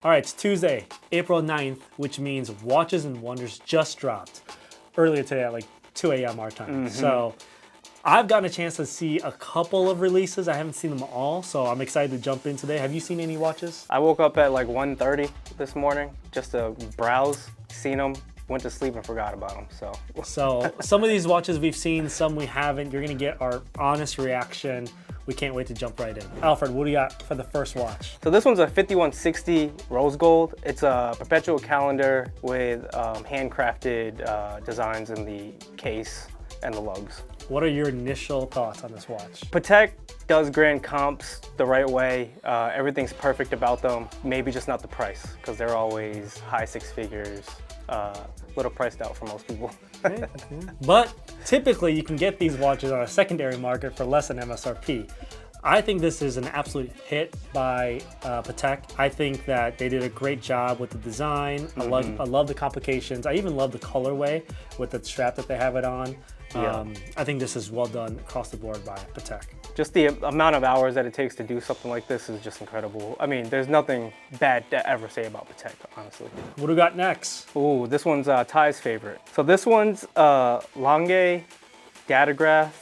All right, it's Tuesday, April 9th, which means Watches and Wonders just dropped earlier today at like 2 a.m. our time. So I've gotten a chance to see a couple of releases. I haven't seen them all, so I'm excited to jump in today. Have you seen any watches? I woke up at like 1:30 this morning just to browse, seen them, went to sleep and forgot about them. So some of these watches we've seen, some we haven't. You're gonna get our honest reaction. We can't wait to jump right in. Alfred, what do you got for the first watch? So this one's a 5160 rose gold. It's a perpetual calendar with handcrafted designs in the case and the lugs. What are your initial thoughts on this watch? Patek does grand comps the right way. Everything's perfect about them. Maybe just not the price, because they're always high six figures. Little priced out for most people. Okay. But typically you can get these watches on a secondary market for less than MSRP. I think this is an absolute hit by Patek. I think that they did a great job with the design. I love the complications. I even love the colorway with the strap that they have it on. I think this is well done across the board by Patek. Just the amount of hours that it takes to do something like this is just incredible. I mean, there's nothing bad to ever say about Patek, honestly. What do we got next? Ooh, this one's Ty's favorite. So this one's Alange Datograph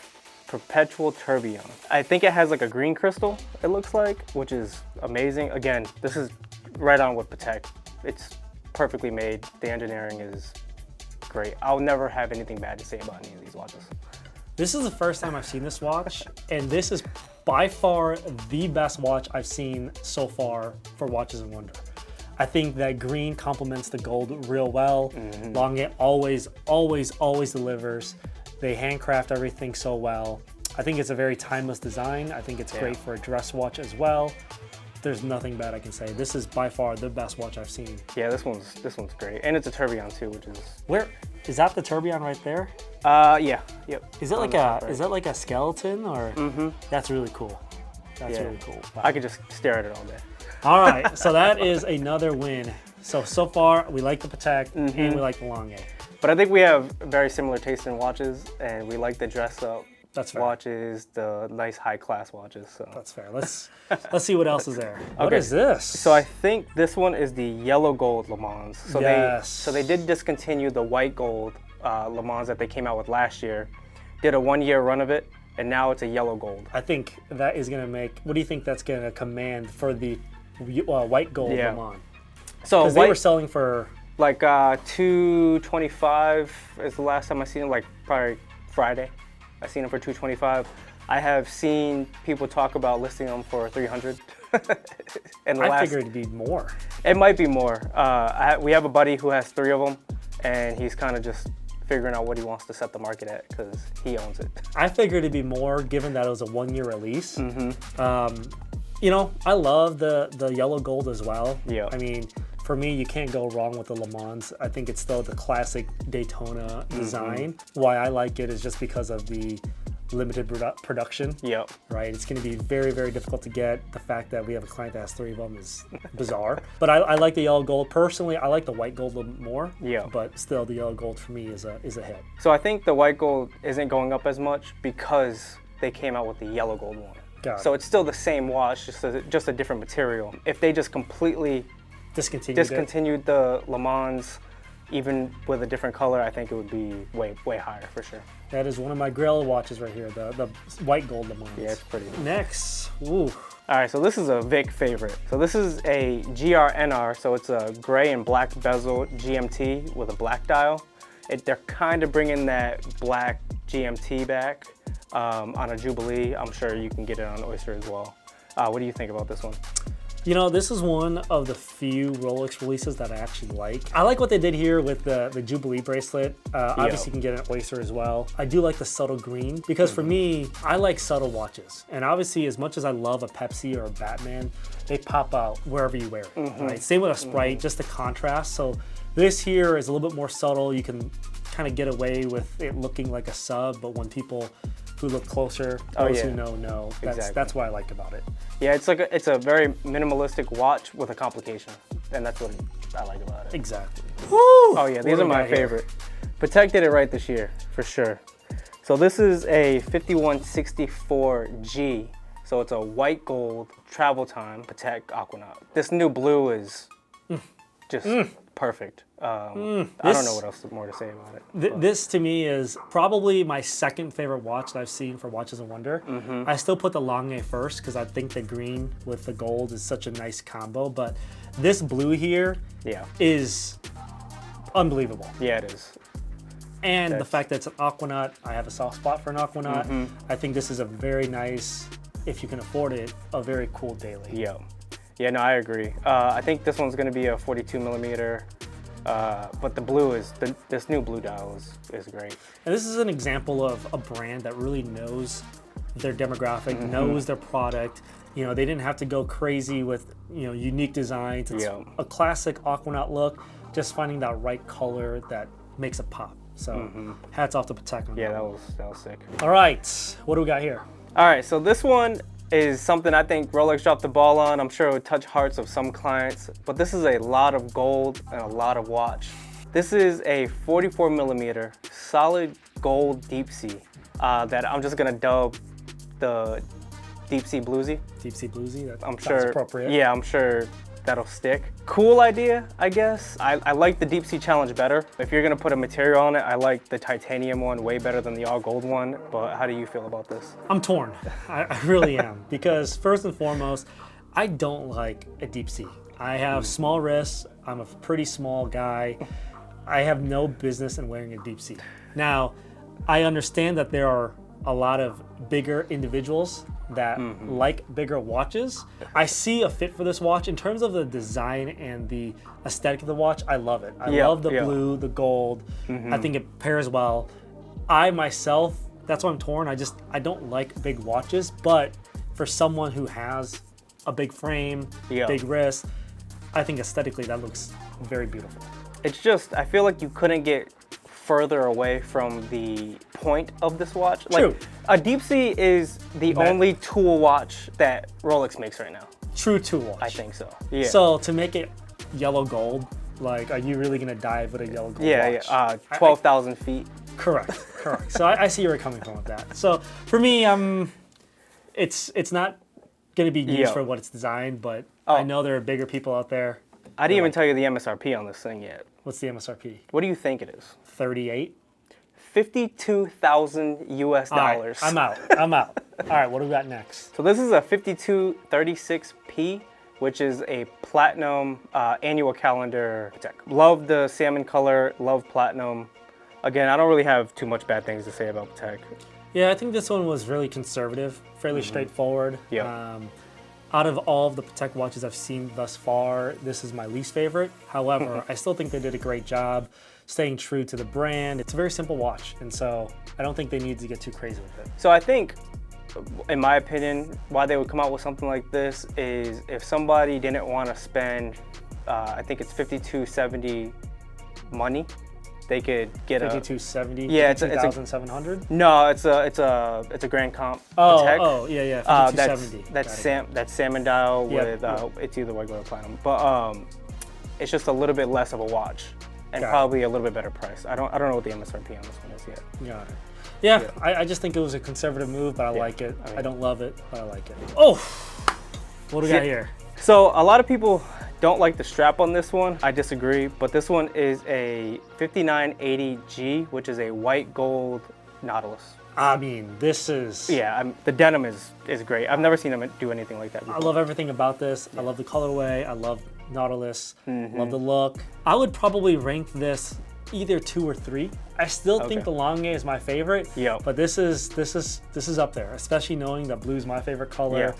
Perpetual Tourbillon. I think it has like a green crystal, it looks like, which is amazing. Again, this is right on with Patek. It's perfectly made. The engineering is great. I'll never have anything bad to say about any of these watches. This is the first time I've seen this watch, and this is by far the best watch I've seen so far for Watches and Wonder. I think that green complements the gold real well. Lange always delivers. They handcraft everything so well. I think it's a very timeless design. I think it's great for a dress watch as well. There's nothing bad I can say. This is by far the best watch I've seen. Yeah, this one's great, and it's a tourbillon too, which is. Where is that? The tourbillon right there? Yeah, yep. Is it like is that like a skeleton or? That's really cool. That's really cool. Wow. I could just stare at it all day. All right, so that is another win. So far we like the Patek and we like the Lange. But I think we have very similar taste in watches, and we like the dress up. That's fair. Watches, the nice high-class watches. So that's fair. Let's see what else is there. What is this? So I think this one is the yellow gold Le Mans. So they did discontinue the white gold Le Mans that they came out with last year. Did a 1-year run of it, and now it's a yellow gold. I think that is going to make. What do you think that's going to command for the white gold Le Mans? So because they were selling for like $225 is the last time I seen it. Like probably Friday. I seen them for $225. I have seen people talk about listing them for $300. I figured it'd be more. It might be more. We have a buddy who has 3 of them, and he's kind of just figuring out what he wants to set the market at because he owns it. I figured it'd be more given that it was a 1-year release. You know, I love the yellow gold as well. Yeah. I mean, for me, you can't go wrong with the Le Mans. I think it's still the classic Daytona design. Why I like it is just because of the limited production. Yep. Right? It's going to be very, very difficult to get. The fact that we have a client that has 3 of them is bizarre. But I like the yellow gold. Personally, I like the white gold a little more. Yeah. But still, the yellow gold for me is a hit. So I think the white gold isn't going up as much because they came out with the yellow gold one. So it's still the same watch, just a different material. If they just completely discontinued the Le Mans, even with a different color, I think it would be way higher for sure. That is one of my Grail watches right here, the white gold Le Mans. Yeah, it's pretty. Next, ooh. All right, so this is a Vic favorite. So this is a GRNR, so it's a gray and black bezel GMT with a black dial. They're kind of bringing that black GMT back on a Jubilee. I'm sure you can get it on Oyster as well. What do you think about this one? You know, this is one of the few Rolex releases that I actually like. I like what they did here with the Jubilee bracelet. Obviously, you can get an Oyster as well. I do like the subtle green because for me, I like subtle watches. And obviously, as much as I love a Pepsi or a Batman, they pop out wherever you wear it. Right? Same with a Sprite, just the contrast. So this here is a little bit more subtle. You can kind of get away with it looking like a sub, but when people who look closer, those who know. That's what I like about it. Yeah, it's a very minimalistic watch with a complication, and that's what I like about it. Exactly. Woo! Oh yeah, these are my favorite. Patek did it right this year, for sure. So this is a 5164G. So it's a white gold travel time Patek Aquanaut. This new blue is just perfect. I don't know what else more to say about it. This to me is probably my second favorite watch that I've seen for Watches and Wonder. I still put the Lange first because I think the green with the gold is such a nice combo, but this blue here is unbelievable. Yeah, it is. And the fact that it's an Aquanaut, I have a soft spot for an Aquanaut. I think this is a very nice, if you can afford it, a very cool daily. Yeah, no, I agree. I think this one's gonna be a 42 millimeter, but the blue is, this new blue dial is great. And this is an example of a brand that really knows their demographic, knows their product. You know, they didn't have to go crazy with, you know, unique designs. It's a classic Aquanaut look, just finding that right color that makes it pop. So hats off to Patek. Yeah, that was sick. All right, what do we got here? All right, so this one is something I think Rolex dropped the ball on. I'm sure it would touch hearts of some clients, but this is a lot of gold and a lot of watch. This is a 44 millimeter solid gold Deepsea that I'm just gonna dub the Deepsea Bluesy. Deepsea Bluesy, that I'm sounds sure, appropriate. Yeah, I'm sure that'll stick. Cool idea, I guess. I like the Deepsea Challenge better. If you're gonna put a material on it, I like the titanium one way better than the all gold one, but how do you feel about this? I'm torn, I really am, because first and foremost, I don't like a Deepsea. I have small wrists, I'm a pretty small guy. I have no business in wearing a Deepsea. Now, I understand that there are a lot of bigger individuals that like bigger watches. I see a fit for this watch. In terms of the design and the aesthetic of the watch, I love it. I love the blue, the gold. I think it pairs well. I myself, that's why I'm torn. I don't like big watches, but for someone who has a big frame, big wrist, I think aesthetically that looks very beautiful. It's just, I feel like you couldn't get further away from the point of this watch. True. Like, a Deepsea is the only tool watch that Rolex makes right now. True tool watch. I think so. Yeah. So to make it yellow gold, like, are you really gonna dive with a yellow gold watch? Yeah. 12,000 feet. Correct. So I see where you're coming from with that. So for me, it's not gonna be used for what it's designed, but I know there are bigger people out there. I didn't even tell you the MSRP on this thing yet. What's the MSRP? What do you think it is? 38. $52,000 US dollars. I'm out. All right, what do we got next? So this is a 5236P, which is a platinum annual calendar Patek. Love the salmon color, love platinum. Again, I don't really have too much bad things to say about Patek. Yeah, I think this one was really conservative, fairly straightforward. Out of all of the Patek watches I've seen thus far, this is my least favorite. However, I still think they did a great job staying true to the brand. It's a very simple watch, and so I don't think they need to get too crazy with it. So I think, in my opinion, why they would come out with something like this is if somebody didn't want to spend, I think it's $5,270 money, they could get 5270. Yeah, it's 2,700. No, it's a Grand Comp. Oh, Patek. Yeah, 5270. That's salmon dial with it's either regular or platinum, but it's just a little bit less of a watch and probably a little bit better price. I don't know what the MSRP on this one is yet. Got it. Yeah, I just think it was a conservative move, but I like it. I don't love it, but I like it. Oh, what do we got here? So a lot of people don't like the strap on this one. I disagree, but this one is a 5980G, which is a white gold Nautilus. I mean, this is... Yeah, the denim is great. I've never seen them do anything like that before. I love everything about this. I love the colorway. I love Nautilus. Love the look. I would probably rank this either 2 or 3. I still think the Lange is my favorite, but this is up there, especially knowing that blue is my favorite color.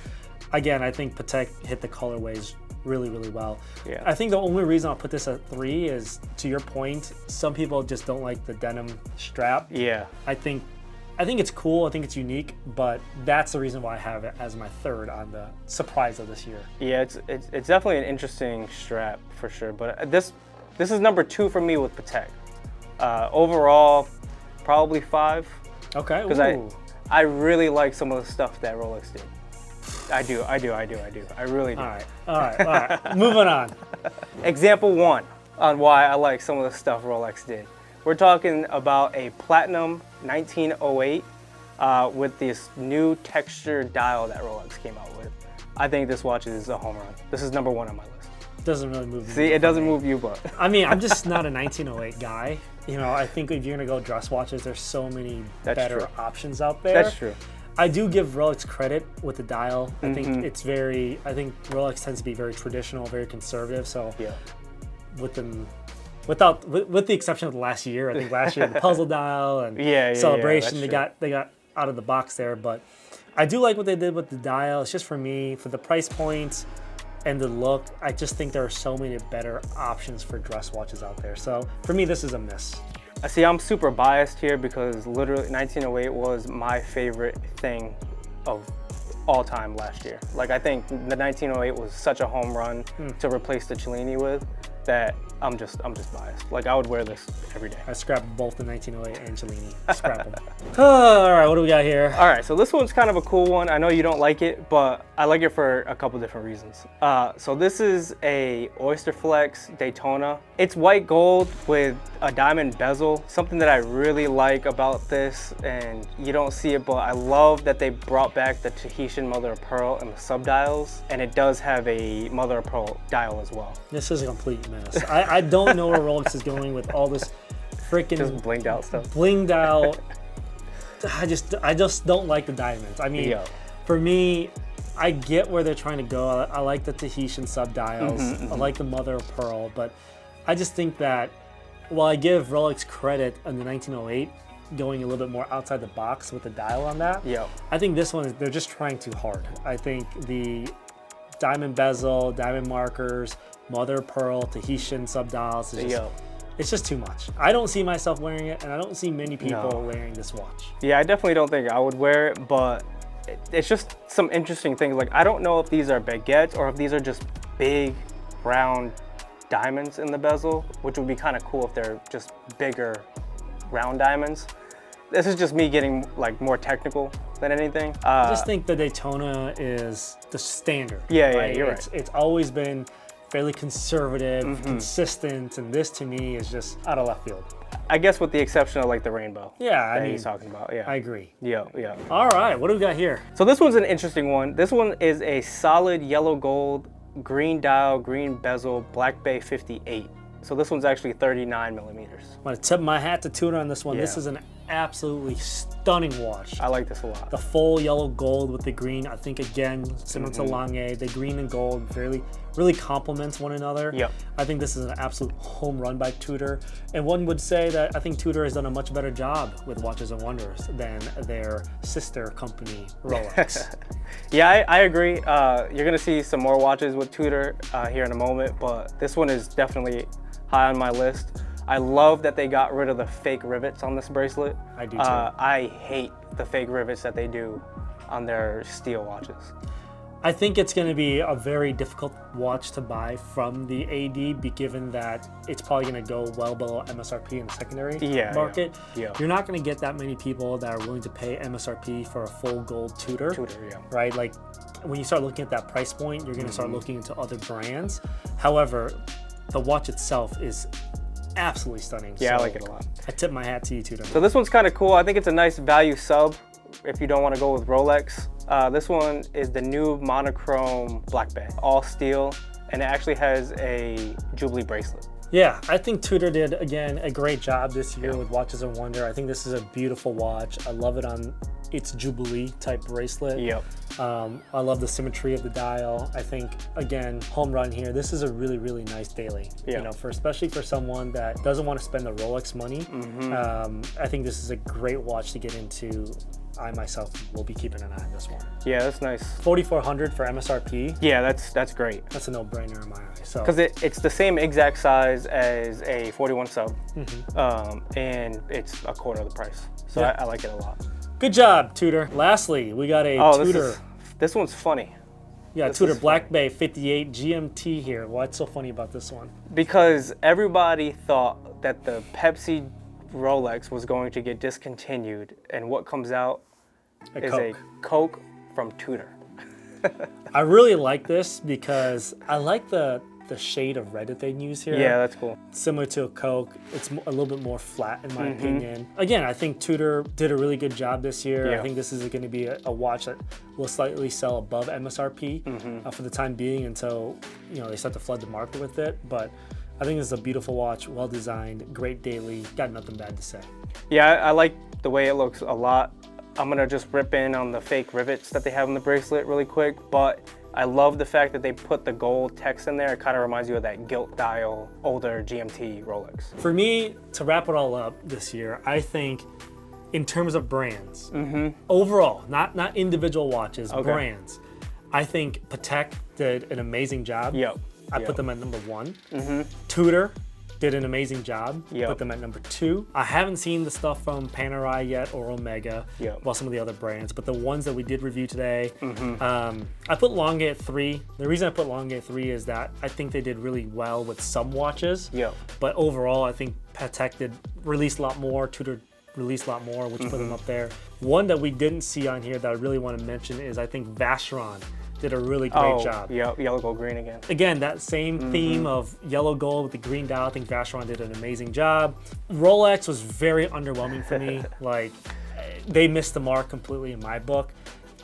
Again, I think Patek hit the colorways really, really well. I think the only reason I'll put this at 3 is, to your point, some people just don't like the denim strap. I think it's cool, I think it's unique, but that's the reason why I have it as my 3rd on the surprise of this year. Yeah, it's definitely an interesting strap for sure, but this is number 2 for me with Patek. Overall, probably 5. Okay. Because I really like some of the stuff that Rolex did. I do. I really do. All right. Moving on. Example 1 on why I like some of the stuff Rolex did. We're talking about a platinum 1908 with this new texture dial that Rolex came out with. I think this watch is a home run. This is number 1 on my list. Doesn't really move me. See, it doesn't move you, but. I mean, I'm just not a 1908 guy. You know, I think if you're gonna go dress watches, there's so many better options out there. That's true. I do give Rolex credit with the dial. I think it's very. I think Rolex tends to be very traditional, very conservative. So with them, with the exception of the last year, I think last year the puzzle dial and celebration they got out of the box there. But I do like what they did with the dial. It's just for me, for the price point and the look, I just think there are so many better options for dress watches out there. So for me, this is a miss. See, I'm super biased here because literally 1908 was my favorite thing of all time last year. Like, I think the 1908 was such a home run to replace the Cellini with that I'm just biased. Like, I would wear this every day. I scrap both the 1908 and Cellini. Scrap them. All right, what do we got here? All right, so this one's kind of a cool one. I know you don't like it, but I like it for a couple different reasons. So this is a Oyster Flex Daytona. It's white gold with a diamond bezel. Something that I really like about this, and you don't see it, but I love that they brought back the Tahitian mother of pearl and the subdials, and it does have a mother of pearl dial as well. This is a complete mess. I don't know where Rolex is going with all this freaking just blinged out stuff. Blinged out. I just don't like the diamonds. I mean, for me, I get where they're trying to go. I like the Tahitian subdials. I like the mother of pearl, but I just think that while I give Rolex credit on the 1908 going a little bit more outside the box with the dial on that, I think this one, they're just trying too hard. I think the diamond bezel, diamond markers, mother of pearl, Tahitian subdials, it's just too much. I don't see myself wearing it, and I don't see many people wearing this watch. Yeah, I definitely don't think I would wear it, but it's just some interesting things. Like, I don't know if these are baguettes or if these are just big, round diamonds in the bezel, which would be kind of cool if they're just bigger, round diamonds. This is just me getting like more technical than anything. I just think the Daytona is the standard. Yeah, right? You're right. It's always been fairly conservative, consistent, and this to me is just out of left field. I guess with the exception of like the rainbow. Yeah, I mean, he's talking about. Yeah, I agree. Yeah. All right, what do we got here? So this one's an interesting one. This one is a solid yellow gold, green dial, green bezel, Black Bay 58. So this one's actually 39 millimeters. I'm gonna tip my hat to Tudor on this one. This is an absolutely stunning watch. I like this a lot. The full yellow gold with the green, I think again, similar to Alange, the green and gold really complements one another. I think this is an absolute home run by Tudor. And one would say that I think Tudor has done a much better job with Watches and Wonders than their sister company, Rolex. Yeah, I agree. You're gonna see some more watches with Tudor here in a moment, but this one is definitely high on my list. I love that they got rid of the fake rivets on this bracelet. I do too. I hate the fake rivets that they do on their steel watches. I think it's going to be a very difficult watch to buy from the AD, given that it's probably going to go well below MSRP in the secondary market. You're not going to get that many people that are willing to pay MSRP for a full gold Tudor. Right? Like, when you start looking at that price point, you're going to start looking into other brands. However, the watch itself is absolutely stunning. Yeah, I like it a lot. I tip my hat to you, Tudor. So this one's kind of cool. I think it's a nice value sub if you don't want to go with Rolex. This one is the new monochrome Black Bay, all steel, and it actually has a Jubilee bracelet. Yeah, I think Tudor did, again, a great job this year with Watches and Wonder. I think this is a beautiful watch. I love it on its Jubilee type bracelet. I love the symmetry of the dial. I think, again, home run here. This is a really nice daily. You know, especially for someone that doesn't want to spend the Rolex money. I think this is a great watch to get into. I myself will be keeping an eye on this one. Yeah, that's nice. $4,400 for MSRP. Yeah, that's great. That's a no-brainer in my eyes. So because it's the same exact size as a 41 sub, and it's a quarter of the price. So I like it a lot. Good job, Tudor. Lastly, we got a Tudor. This one's funny. Yeah, Tudor Black Bay 58 GMT here. What's so funny about this one? Because everybody thought that the Pepsi Rolex was going to get discontinued, and what comes out is a Coke from Tudor. I really like this because I like the the shade of red that they use here. Yeah, that's cool. Similar to a Coke, it's a little bit more flat in my opinion. Again, I think Tudor did a really good job this year. Yeah. I think this is going to be a watch that will slightly sell above MSRP for the time being until they start to flood the market with it. But I think it's a beautiful watch, well designed, great daily. Got nothing bad to say. Yeah, I like the way it looks a lot. I'm gonna just rip in on the fake rivets that they have in the bracelet really quick, but I love the fact that they put the gold text in there. It kind of reminds you of that gilt dial, older GMT Rolex. For me, to wrap it all up this year, I think in terms of brands, overall, not individual watches, brands, I think Patek did an amazing job. Yep. I put them at number 1. Tudor did an amazing job. Put them at number 2. I haven't seen the stuff from Panerai yet or Omega, well, some of the other brands, but the ones that we did review today, I put Lange at 3. The reason I put Lange at 3 is that I think they did really well with some watches, but overall, I think Patek did release a lot more, Tudor released a lot more, which put them up there. One that we didn't see on here that I really want to mention is I think Vacheron did a really great job. Yeah, yellow, gold, green again. Again, that same theme of yellow gold with the green dial. I think Vacheron did an amazing job. Rolex was very underwhelming for me. Like, they missed the mark completely in my book.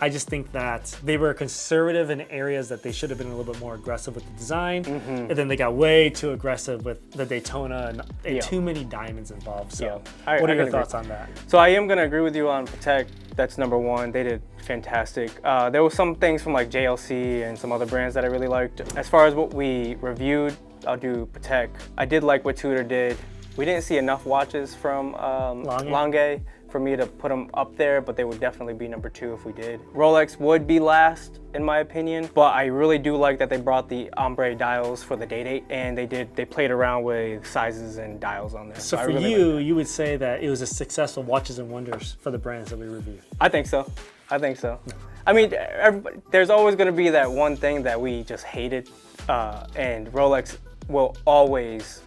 I just think that they were conservative in areas that they should have been a little bit more aggressive with the design. And then they got way too aggressive with the Daytona and too many diamonds involved. So what are your thoughts on that? So I am gonna agree with you on Patek. That's number 1. They did fantastic. There were some things from like JLC and some other brands that I really liked. As far as what we reviewed, I'll do Patek. I did like what Tudor did. We didn't see enough watches from Lange for me to put them up there, but they would definitely be number 2 if we did. Rolex would be last, in my opinion, but I really do like that they brought the ombre dials for the Day-Date, and they played around with sizes and dials on there. So for really you would say that it was a successful Watches and Wonders for the brands that we reviewed? I think so. I think so. I mean, there's always going to be that one thing that we just hated, and Rolex will always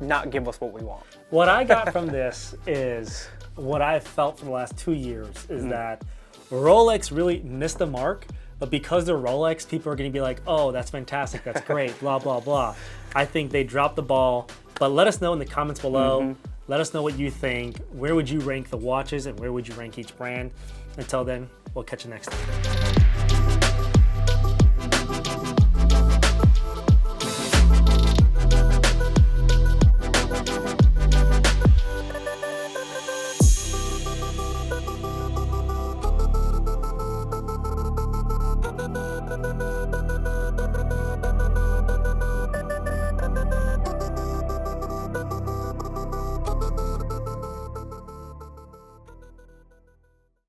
not give us what we want. What I got from this is what I've felt for the last 2 years is that Rolex really missed the mark, but because they're Rolex, people are going to be like, oh, that's fantastic, that's great, blah, blah, blah. I think they dropped the ball, but let us know in the comments below. Let us know what you think. Where would you rank the watches and where would you rank each brand? Until then, we'll catch you next time.